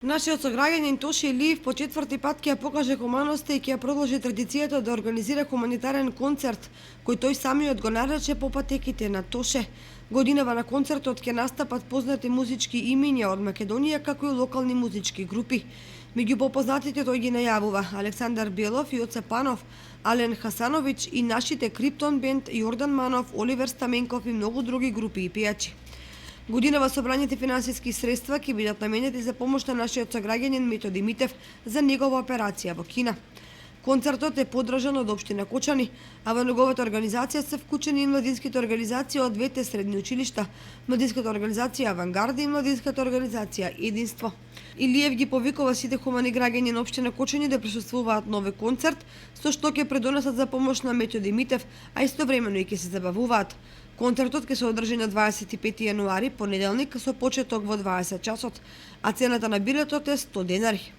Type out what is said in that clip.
Нашиот сограѓанин Тоше Илиев по четврти пат ќе ја покаже хуманоста и ќе ја продолжи традицијата да организира хуманитарен концерт, кој тој самиот го нарече по патеките на Тоше. Годинава на концертот ќе настапат познати музички имиња од Македонија, како и локални музички групи. Меѓу попознатите тој ги најавува Александар Белов, Јоце Панов, Ален Хасановиќ и нашите Криптон бенд, Јордан Манов, Оливер Стаменков и многу други групи и пејачи. Годинава собраните финансиски средства ќе бидат наменети за помош на нашиот сограѓанин Методи Митев за негова операција во Кина. Концертот е подржан од општина Кочани, а во неговата организација се вклучени и младинските организации од двете средни училишта, младинската организација Авангарда и младинската организација Единство. Илиев ги повикува сите хумани граѓани на општина Кочани да присуствуваат на овој концерт, со што ќе предонесат за помош на Методи Митев, а истовремено и ќе се забавуваат. Концертот ќе се одржи на 25 јануари, понеделник, со почеток во 20 часот, а цената на билетот е 100 денари.